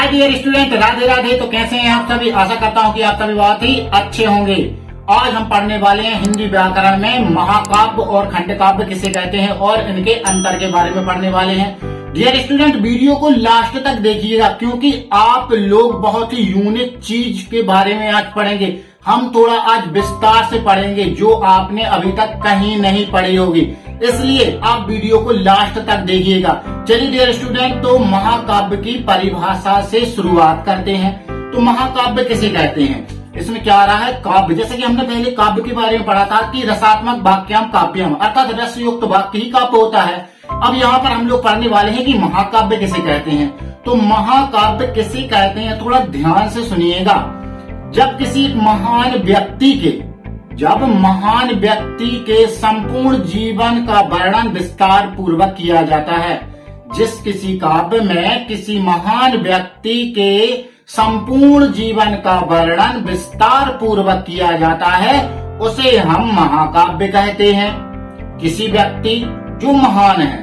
हाय dear student, Radhe Radhe. तो कैसे हैं आप सभी? आशा करता हूं कि आप सभी बहुत ही अच्छे होंगे। आज हम पढ़ने वाले हैं हिंदी व्याकरण में महाकाव्य और खंडकाव्य किसे कहते हैं और इनके अंतर के बारे में पढ़ने वाले हैं। डियर स्टूडेंट, वीडियो को लास्ट तक देखिएगा क्योंकि आप लोग बहुत ही यूनिक चीज के बारे में आज पढ़ेंगे। हम थोड़ा आज विस्तार से पढ़ेंगे जो आपने अभी तक कहीं नहीं पढ़ी होगी, इसलिए आप वीडियो को लास्ट तक देखिएगा। चलिए डियर स्टूडेंट, तो महाकाव्य की परिभाषा से शुरुआत करते हैं। तो महाकाव्य किसे कहते हैं? इसमें क्या आ रहा है? काव्य। जैसे कि हमने पहले काव्य के बारे में पढ़ा था कि रसात्मक वाक्यम काव्यम, अर्थात रस युक्त वाक्य ही काव्य होता है। अब यहाँ पर हम लोग पढ़ने वाले हैं कि महाकाव्य किसे कहते हैं। तो महाकाव्य किसे कहते हैं, थोड़ा ध्यान से सुनिएगा। जब किसी महान व्यक्ति के संपूर्ण जीवन का वर्णन विस्तार पूर्वक किया जाता है, जिस किसी काव्य में किसी महान व्यक्ति के संपूर्ण जीवन का वर्णन विस्तार पूर्वक किया जाता है, उसे हम महाकाव्य कहते हैं। किसी व्यक्ति जो महान है,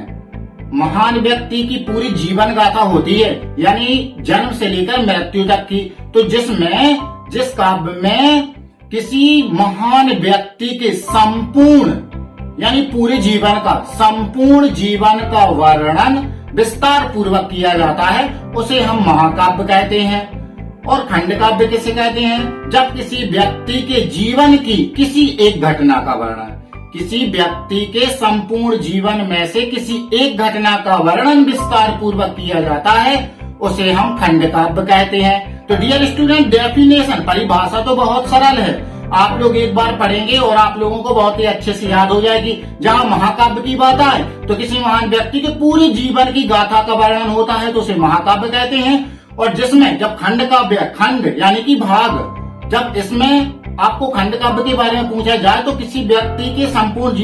महान व्यक्ति की पूरी जीवन गाथा होती है, यानी जन्म से लेकर मृत्यु तक की। तो जिस काव्य में किसी महान व्यक्ति के संपूर्ण यानी पूरे संपूर्ण जीवन का वर्णन विस्तार पूर्वक किया जाता है, उसे हम महाकाव्य कहते हैं। और खंडकाव्य किसे कहते हैं? जब किसी व्यक्ति के जीवन की किसी एक घटना का वर्णन, किसी व्यक्ति के संपूर्ण जीवन में से किसी एक घटना का वर्णन विस्तार पूर्वक किया जाता है, उसे हम खंडकाव्य कहते हैं। तो डियर स्टूडेंट, डेफिनेशन परिभाषा तो बहुत सरल है, आप लोग एक बार पढ़ेंगे और आप लोगों को बहुत ही अच्छे से याद हो जाएगी। जहाँ महाकाव्य की बात आए तो किसी महान व्यक्ति के पूरे जीवन की गाथा का वर्णन होता है, तो उसे महाकाव्य कहते हैं। और जिसमें जब खंड यानी कि भाग, जब इसमें आपको खंडकाव्य के बारे में पूछा जाए तो किसी व्यक्ति के संपूर्ण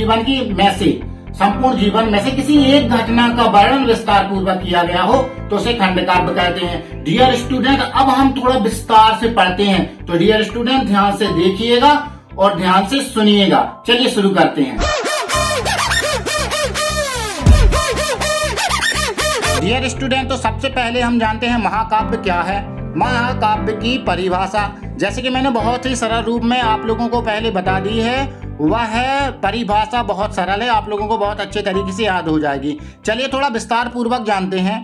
जीवन में से किसी एक घटना का वर्णन विस्तार पूर्वक किया गया हो, तो उसे खंडकाव्य कहते हैं। डियर स्टूडेंट, अब हम थोड़ा विस्तार से पढ़ते हैं, तो डियर स्टूडेंट ध्यान से देखिएगा और ध्यान से सुनिएगा। चलिए शुरू करते हैं। डियर स्टूडेंट, तो सबसे पहले हम जानते हैं महाकाव्य क्या है। महाकाव्य की परिभाषा, जैसे कि मैंने बहुत ही सरल रूप में आप लोगों को पहले बता दी है, वह परिभाषा बहुत सरल है, आप लोगों को बहुत अच्छे तरीके से याद हो जाएगी। चलिए थोड़ा विस्तार पूर्वक जानते हैं।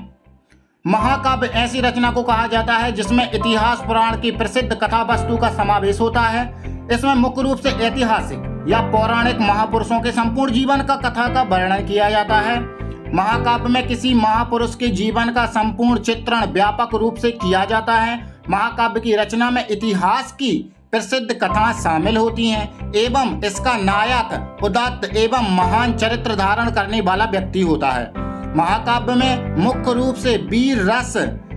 महाकाव्य ऐसी रचना को कहा जाता है जिसमें इतिहास पुराण की प्रसिद्ध कथा वस्तु का समावेश होता है। इसमें मुख्य रूप से ऐतिहासिक या पौराणिक महापुरुषों के संपूर्ण जीवन का कथा का वर्णन किया जाता है। महाकाव्य में किसी महापुरुष के जीवन का संपूर्ण चित्रण व्यापक रूप से किया जाता है। महाकाव्य की रचना में इतिहास की प्रसिद्ध कथाएं शामिल होती हैं एवं इसका नायक उदात्त एवं महान चरित्र धारण करने वाला व्यक्ति होता है। महाकाव्य में मुख्य रूप से वीर रस,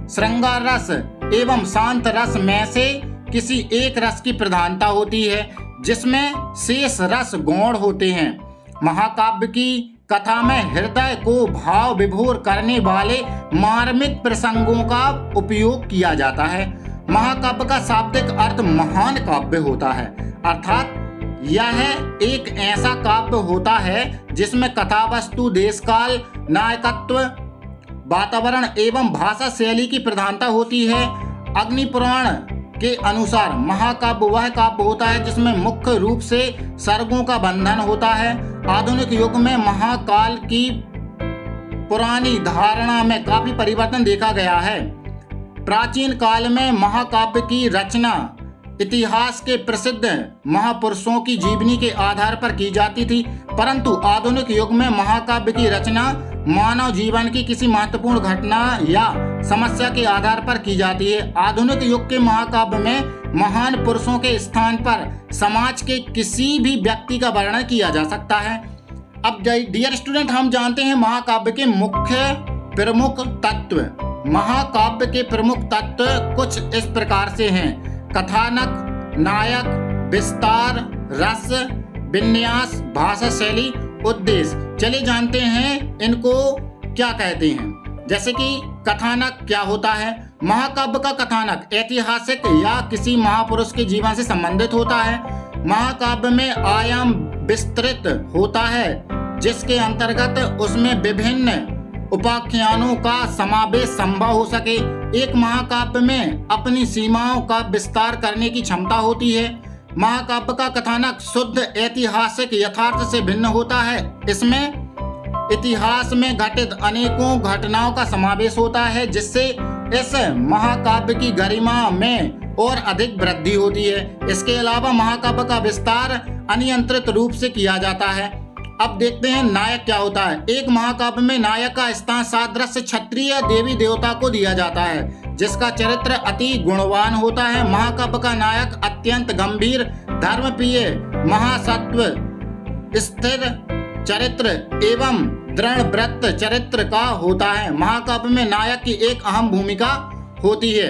श्रृंगार रस एवं शांत रस में से किसी एक रस की प्रधानता होती है, जिसमें शेष रस गौण होते हैं। महाकाव्य की कथा में हृदय को भाव विभोर करने वाले मार्मिक प्रसंगों का उपयोग किया जाता है। महाकाव्य का शाब्दिक अर्थ महान काव्य होता है, अर्थात यह एक ऐसा काव्य होता है जिसमें कथा वस्तु, देश काल, नायकत्व, वातावरण एवं भाषा शैली की प्रधानता होती है। अग्नि पुराण के अनुसार महाकाव्य वह काव्य होता है जिसमें मुख्य रूप से सर्गों का बंधन होता है। आधुनिक युग में महाकाल की पुरानी धारणा में काफी परिवर्तन देखा गया है। प्राचीन काल में महाकाव्य की रचना इतिहास के प्रसिद्ध महापुरुषों की जीवनी के आधार पर की जाती थी, परंतु आधुनिक युग में महाकाव्य की रचना मानव जीवन की किसी महत्वपूर्ण घटना या समस्या के आधार पर की जाती है। आधुनिक युग के महाकाव्य में महान पुरुषों के स्थान पर समाज के किसी भी व्यक्ति का वर्णन किया जा सकता है। अब डियर स्टूडेंट, हम जानते हैं महाकाव्य के मुख्य प्रमुख तत्व। महाकाव्य के प्रमुख तत्व कुछ इस प्रकार से हैं: कथानक, नायक, विस्तार, रस, विन्यास, भाषा शैली, उद्देश्य। चलिए जानते हैं इनको क्या कहते हैं। जैसे कि कथानक क्या होता है? महाकाव्य का कथानक ऐतिहासिक या किसी महापुरुष के जीवन से संबंधित होता है। महाकाव्य में आयाम विस्तृत होता है, जिसके अंतर्गत उसमें विभिन्न उपाख्यानों का समावेश संभव हो सके। एक महाकाव्य में अपनी सीमाओं का विस्तार करने की क्षमता होती है। महाकाव्य का कथानक शुद्ध ऐतिहासिक यथार्थ से भिन्न होता है। इसमें इतिहास में घटित अनेकों घटनाओं का समावेश होता है, जिससे इस महाकाव्य की गरिमा में और अधिक वृद्धि होती है। इसके अलावा महाकाव्य का विस्तार अनियंत्रित रूप से किया जाता है। अब देखते हैं नायक क्या होता है। एक महाकाव्य में नायक का स्थान सादृश्य क्षत्रिय देवी देवता को दिया जाता है, जिसका चरित्र अति गुणवान होता है। महाकाव्य का नायक अत्यंत गंभीर, धर्मप्रिय, महासत्व, स्थिर चरित्र एवं दृढ़ व्रत चरित्र का होता है। महाकाव्य में नायक की एक अहम भूमिका होती है।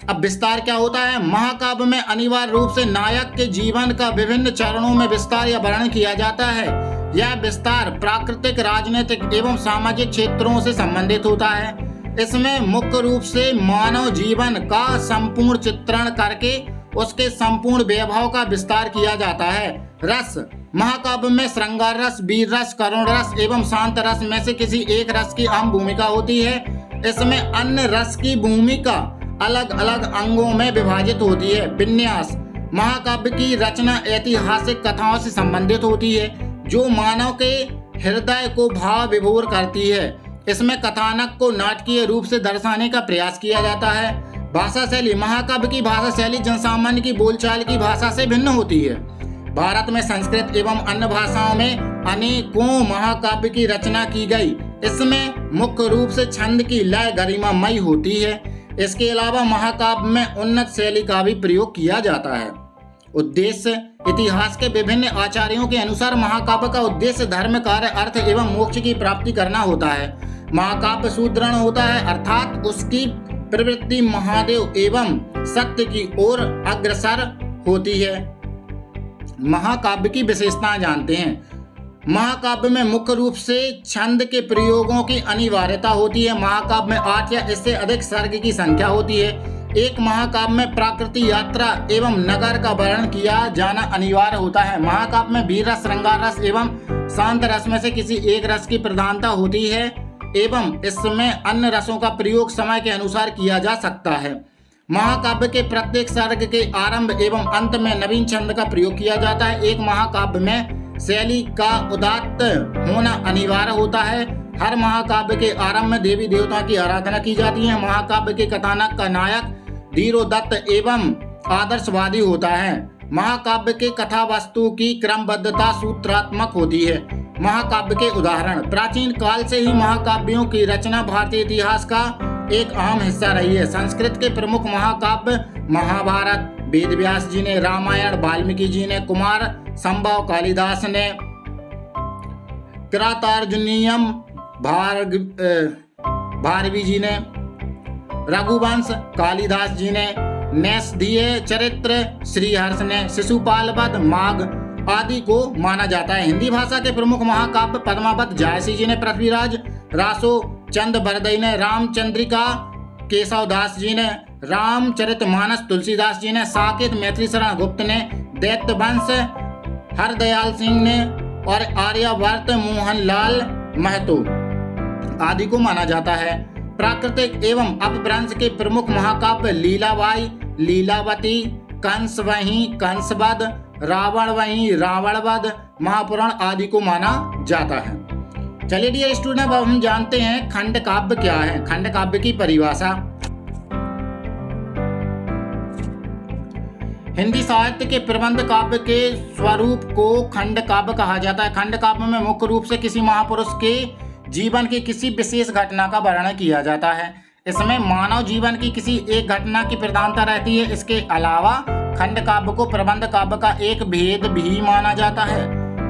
अब विस्तार क्या होता है। महाकाव्य में अनिवार्य रूप से नायक के जीवन का विभिन्न चरणों में विस्तार या वर्णन किया जाता है। यह विस्तार प्राकृतिक, राजनीतिक एवं सामाजिक क्षेत्रों से संबंधित होता है। इसमें मुख्य रूप से मानव जीवन का संपूर्ण चित्रण करके उसके संपूर्ण वैभव का विस्तार किया जाता है। रस, महाकाव्य में श्रृंगार रस, वीर रस, करुण रस एवं शांत रस में से किसी एक रस की अहम भूमिका होती है। इसमें अन्य रस की भूमिका अलग अलग अंगों में विभाजित होती है। विन्यास, महाकाव्य की रचना ऐतिहासिक कथाओं से संबंधित होती है, जो मानव के हृदय को भाव विभोर करती है। इसमें कथानक को नाटकीय रूप से दर्शाने का प्रयास किया जाता है। भाषा शैली, महाकाव्य की भाषा शैली जनसामान्य की बोलचाल की भाषा से भिन्न होती है। भारत में संस्कृत एवं अन्य भाषाओं में अनेकों महाकाव्य की रचना की गई। इसमें मुख्य रूप से छंद की लय गरिमामयी होती है। इसके अलावा महाकाव्य में उन्नत शैली का भी प्रयोग किया जाता है। उद्देश्य, इतिहास के विभिन्न आचार्यों के अनुसार महाकाव्य का उद्देश्य धर्म, कार्य, अर्थ एवं मोक्ष की प्राप्ति करना होता है। महाकाव्य सुदृढ़ होता है, अर्थात उसकी प्रवृत्ति महादेव एवं सत्य की ओर अग्रसर होती है। महाकाव्य की विशेषताएं जानते हैं। महाकाव्य में मुख्य रूप से छंद के प्रयोगों की अनिवार्यता होती है। महाकाव्य में 8 या इससे अधिक सर्ग की संख्या होती है। एक महाकाव्य में प्राकृतिक यात्रा एवं नगर का वर्णन किया जाना अनिवार्य होता है। महाकाव्य में वीर रस, श्रृंगार रस एवं शांत रस में से किसी एक रस की प्रधानता होती है एवं इसमें अन्य रसों का प्रयोग समय के अनुसार किया जा सकता है। महाकाव्य के प्रत्येक सर्ग के आरंभ एवं अंत में नवीन छंद का प्रयोग किया जाता है। एक महाकाव्य में शैली का उदात्त होना अनिवार्य होता है। हर महाकाव्य के आरंभ में देवी देवताओं की आराधना की जाती है। महाकाव्य के कथानक का नायक धीरोदत्त एवं आदर्शवादी होता है। महाकाव्य के कथा वस्तु की क्रमबद्धता सूत्रात्मक होती है। महाकाव्य के उदाहरण, प्राचीन काल से ही महाकाव्यों की रचना भारतीय इतिहास का एक अहम हिस्सा रही है। संस्कृत के प्रमुख महाकाव्य महाभारत वेद व्यास जी ने, रामायण वाल्मीकि जी ने, कुमार संभव कालिदास ने, किरातार्जुनीयम भारवी जी ने, रघुवंश कालिदास जी ने, नैषधीय चरित्र श्रीहर्ष ने, शिशुपाल वध माघ आदि को माना जाता है। हिंदी भाषा के प्रमुख महाकाव्य पद्मावत जायसी जी ने, पृथ्वीराज रासो चंद बरदई ने, रामचंद्रिका केशवदास जी ने, रामचरितमानस तुलसीदास जी ने, साकेत मैथिली शरण गुप्त ने, दैत्यवंश हरदयाल सिंह ने और आर्यावर्त मोहनलाल महतो आदि को माना जाता है। प्राकृतिक एवं अपभ्रंश के प्रमुख महाकाव्य लीलाबाई, लीलावती, कंस वही कंसवध, रावण वही रावणवध, महापुराण आदि को माना जाता है। चलिए डियर स्टूडेंट, अब हम जानते हैं खंड काव्य क्या है। खंड काव्य की परिभाषा, हिंदी साहित्य के प्रबंध काव्य के स्वरूप को खंड काव्य कहा जाता है। खंड काव्य में मुख्य रूप से किसी महापुरुष के जीवन की किसी विशेष घटना का वर्णन किया जाता है। इसमें मानव जीवन की किसी एक घटना की प्रधानता रहती है। इसके अलावा खंड काव्य को प्रबंध काव्य का एक भेद भी माना जाता है।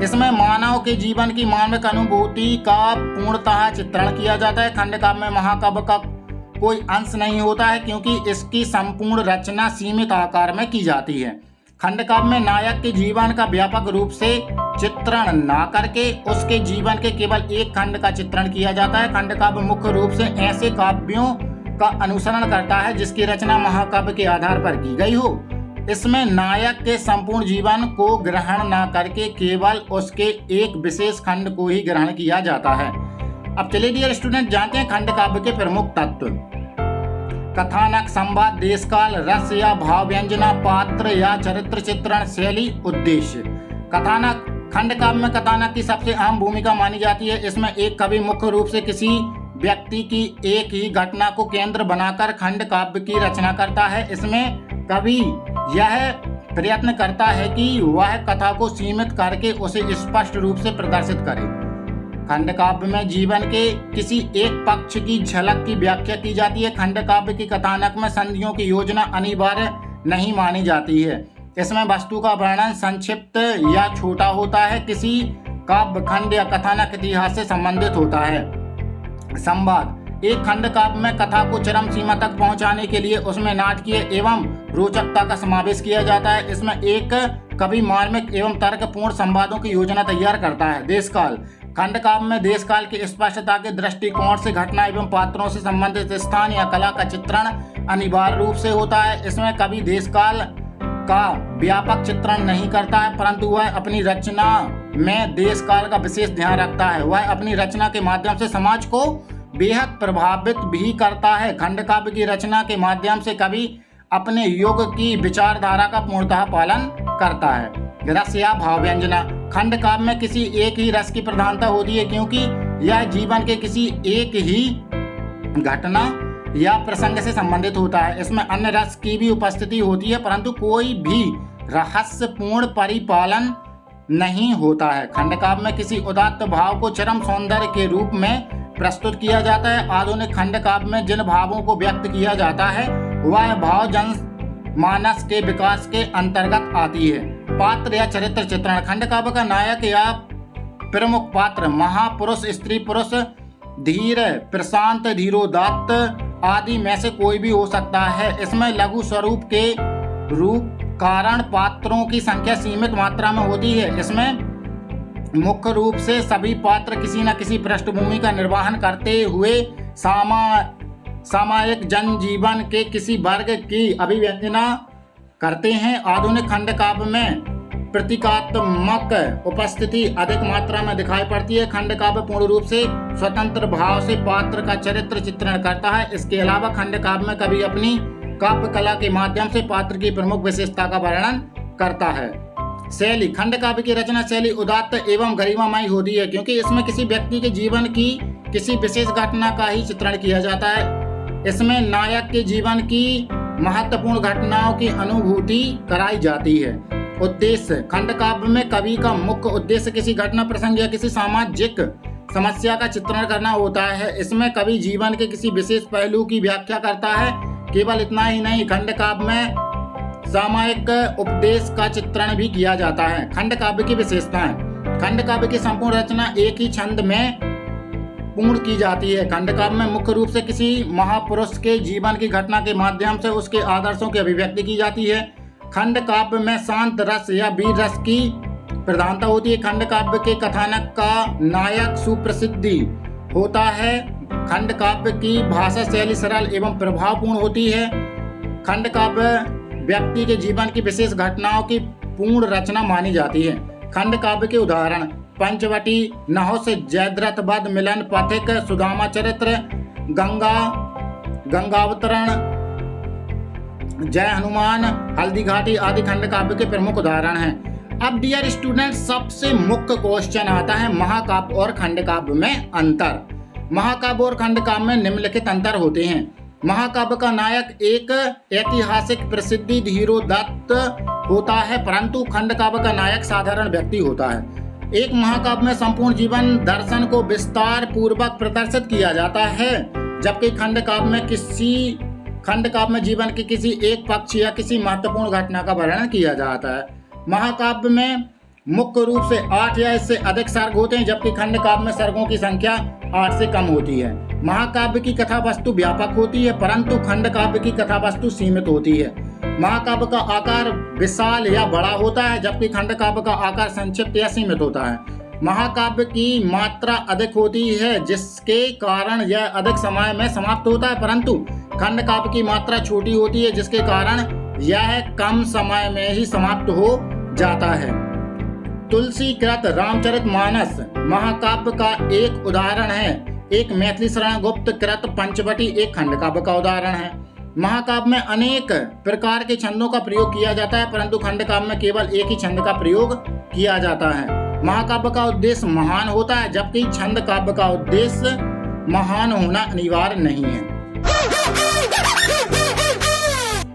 इसमें मानव के जीवन की मानविक अनुभूति का पूर्णतः चित्रण किया जाता है। खंड काव्य में महाकाव्य का कोई अंश नहीं होता है, क्योंकि इसकी संपूर्ण रचना सीमित आकार में की जाती है। खंड काव्य में नायक के जीवन का व्यापक रूप से चित्रण न करके उसके जीवन के केवल एक खंड का चित्रण किया जाता है। खंड काव्य मुख्य रूप से ऐसे काव्यों का अनुसरण करता है जिसकी रचना महाकाव्य के आधार पर की गई हो। इसमें नायक के संपूर्ण जीवन को ग्रहण न करके केवल उसके एक विशेष खंड को ही ग्रहण किया जाता है। अब चलिए डियर स्टूडेंट जानते हैं खंड काव्य के प्रमुख तत्व। कथानक, संवाद, देशकाल, रस या भाव व्यंजना, पात्र या चरित्र चित्रण, शैली, उद्देश्य। कथानक, खंड काव्य में कथानक की सबसे अहम भूमिका मानी जाती है। इसमें एक कवि मुख्य रूप से किसी व्यक्ति की एक ही घटना को केंद्र बनाकर खंड काव्य की रचना करता है। इसमें कवि यह प्रयत्न करता है कि वह कथा को सीमित करके उसे स्पष्ट रूप से प्रदर्शित करे। खंड काव्य में जीवन के किसी एक पक्ष की झलक की व्याख्या की जाती है। खंड काव्य की कथानक में संधियों की योजना अनिवार्य नहीं मानी जाती है। इसमें वस्तु का वर्णन संक्षिप्त या छोटा होता है। किसी काव्य खंड या कथानक इतिहास से संबंधित होता है। संवाद, एक खंड काव्य में कथा को चरम सीमा तक पहुंचाने के लिए उसमें नाटकीय एवं रोचकता का समावेश किया जाता है। इसमें एक कवि मार्मिक एवं तर्कपूर्ण संवादों की योजना तैयार करता है। देशकाल, खंड काव्य में देशकाल की स्पष्टता के दृष्टिकोण से घटना एवं पात्रों से संबंधित स्थान या कला का चित्रण अनिवार्य रूप से होता है। इसमें कवि देशकाल का व्यापक चित्रण नहीं करता है, परंतु वह अपनी रचना में देशकाल का विशेष ध्यान रखता है। वह अपनी रचना के माध्यम से समाज को बेहद प्रभावित भी करता है। खंड काव्य की रचना के माध्यम से कवि अपने युग की विचारधारा का पूर्णतः पालन करता है। रस या भाव व्यंजना, खंड काव्य में किसी एक ही रस की प्रधानता होती है, क्योंकि यह जीवन के किसी एक ही घटना या प्रसंग से संबंधित होता है। इसमें अन्य रस की भी उपस्थिति होती है, परंतु कोई भी रहस्यपूर्ण परिपालन नहीं होता है। खंड काव्य में किसी उदात्त भाव को चरम सौंदर्य के रूप में प्रस्तुत किया जाता है। आधुनिक खंड काव्य में जिन भावों को व्यक्त किया जाता है वह भाव जनमानस के विकास के अंतर्गत आती है। पात्र या चरित्र चित्रण, खंड काव्य का नायक या प्रमुख पात्र महापुरुष, स्त्री पुरुष, धीर, प्रशांत, धीरोदात्त आदि में से कोई भी हो सकता है। इसमें लघु स्वरूप के रूप कारण पात्रों की संख्या सीमित मात्रा में होती है। इसमें मुख्य रूप से सभी पात्र किसी न किसी पृष्ठभूमि का निर्वहन करते हुए सामायिक जनजीवन के किसी वर्ग की अभिव्यंजना करते हैं। आधुनिक खंड काव्य में प्रतीकात्मक उपस्थिति अधिक मात्रा में दिखाई पड़ती है। खंड काव्य पूर्ण रूप से स्वतंत्र भाव से पात्र का चरित्र चित्रण करता है। इसके अलावा खंड काव्य में कवि अपनी काव्य कला के माध्यम से पात्र की प्रमुख विशेषता का वर्णन करता है। शैली, खंड काव्य की रचना शैली उदात्त एवं गरिमामयी होती है, क्योंकि इसमें किसी व्यक्ति के जीवन की किसी विशेष घटना का ही चित्रण किया जाता है। इसमें नायक के जीवन की महत्वपूर्ण घटनाओं की अनुभूति कराई जाती है। उद्देश्य, खंड काव्य में कवि का मुख्य उद्देश्य किसी घटना, प्रसंग या किसी सामाजिक समस्या का चित्रण करना होता है। इसमें कवि जीवन के किसी विशेष पहलू की व्याख्या करता है। केवल इतना ही नहीं, खंड काव्य में सामायिक उपदेश का चित्रण भी किया जाता है। खंड काव्य की विशेषताएं, खंड काव्य की संपूर्ण रचना एक ही छंद में पूर्ण की जाती है। खंड काव्य में मुख्य रूप से किसी महापुरुष के जीवन की घटना के माध्यम से उसके आदर्शों की अभिव्यक्ति की जाती है। खंड काव्य में शांत रस या वीर रस की प्रधानता होती है। खंड काव्य के कथानक का नायक सुप्रसिद्धि होता है। खंड काव्य की भाषा शैली सरल एवं प्रभावपूर्ण होती है। खंड काव्य व्यक्ति के जीवन की विशेष घटनाओं की पूर्ण रचना मानी जाती है। खंड काव्य के उदाहरण पंचवटी, नहुस, जयद्रथ वध, मिलन, पथिक, सुदामा चरित्र, गंगावतरण, जय हनुमान, हल्दी घाटी आदि खंड काव्य के प्रमुख उदाहरण हैं। अब डियर स्टूडेंट, सबसे मुख्य क्वेश्चन आता है महाकाव्य और खंड काव्य में अंतर। महाकाव्य और खंड काव्य में निम्नलिखित अंतर होते हैं। महाकाव्य का नायक एक ऐतिहासिक प्रसिद्धि धीरोदात्त होता है, परंतु खंड काव्य का नायक साधारण व्यक्ति होता है। एक महाकाव्य में संपूर्ण जीवन दर्शन को विस्तार पूर्वक प्रदर्शित किया जाता है, जबकि खंड काव्य में जीवन के किसी एक पक्ष या किसी महत्वपूर्ण घटना का वर्णन किया जाता है। महाकाव्य में मुख्य रूप से 8 या इससे अधिक सर्ग होते हैं, जबकि खंड काव्य में सर्गों की संख्या 8 से कम होती है। महाकाव्य की कथा वस्तु व्यापक होती है, परंतु खंड काव्य की कथा वस्तु सीमित होती है। महाकाव्य का आकार विशाल या बड़ा होता है, जबकि खंड काव्य का आकार संक्षिप्त या सीमित होता है। महाकाव्य की मात्रा अधिक होती है, जिसके कारण यह अधिक समय में समाप्त होता है, परंतु खंड काव्य की मात्रा छोटी होती है, जिसके कारण यह कम समय में ही समाप्त हो जाता है। तुलसी कृत रामचरितमानस महाकाव्य का एक उदाहरण है। एक मैथिली शरण गुप्त कृत पंचवटी एक खंड काव्य का उदाहरण है। महाकाव्य में अनेक प्रकार के छंदों का प्रयोग किया जाता है, परंतु खंड काव्य में केवल एक ही छंद का प्रयोग किया जाता है। महाकाव्य का उद्देश्य महान होता है, जबकि छंद काव्य का उद्देश्य महान होना अनिवार्य नहीं है।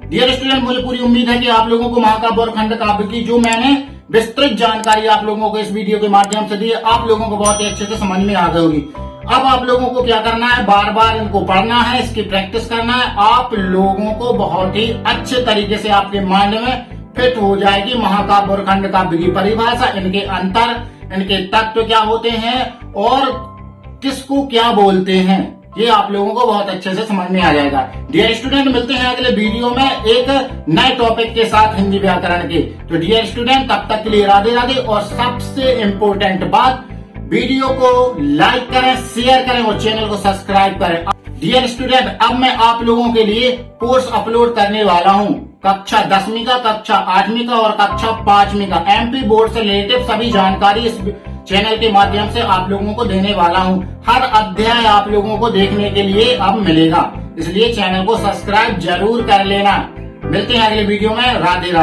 डियर स्टूडेंट, मुझे पूरी उम्मीद है कि आप लोगों को महाकाव्य और खंड काव्य की जो मैंने विस्तृत जानकारी आप लोगों को इस वीडियो के माध्यम से दी है, आप लोगों को बहुत ही अच्छे से समझ में आ गई होगी। अब आप लोगों को क्या करना है, बार बार इनको पढ़ना है, इसकी प्रैक्टिस करना है। आप लोगों को बहुत ही अच्छे तरीके से आपके माइंड में फिट हो जाएगी महाकाव्य और खंड काव्य की परिभाषा, इनके अंतर, इनके तत्व क्या होते हैं और किसको क्या बोलते हैं, ये आप लोगों को बहुत अच्छे से समझ में आ जाएगा। डियर स्टूडेंट, मिलते हैं अगले वीडियो में एक नए टॉपिक के साथ हिंदी व्याकरण के। तो डियर स्टूडेंट, तब तक के लिए राधे राधे। और सबसे इम्पोर्टेंट बात, वीडियो को लाइक करें, शेयर करें और चैनल को सब्सक्राइब करें। डियर स्टूडेंट, अब मैं आप लोगों के लिए कोर्स अपलोड करने वाला हूं, कक्षा 10वीं का, कक्षा 8वीं का और कक्षा 5वीं का एमपी बोर्ड से रिलेटेड सभी जानकारी इस चैनल के माध्यम से आप लोगों को देने वाला हूं। हर अध्याय आप लोगों को देखने के लिए अब मिलेगा, इसलिए चैनल को सब्सक्राइब जरूर कर लेना। मिलते हैं अगले वीडियो में। राधे राधे।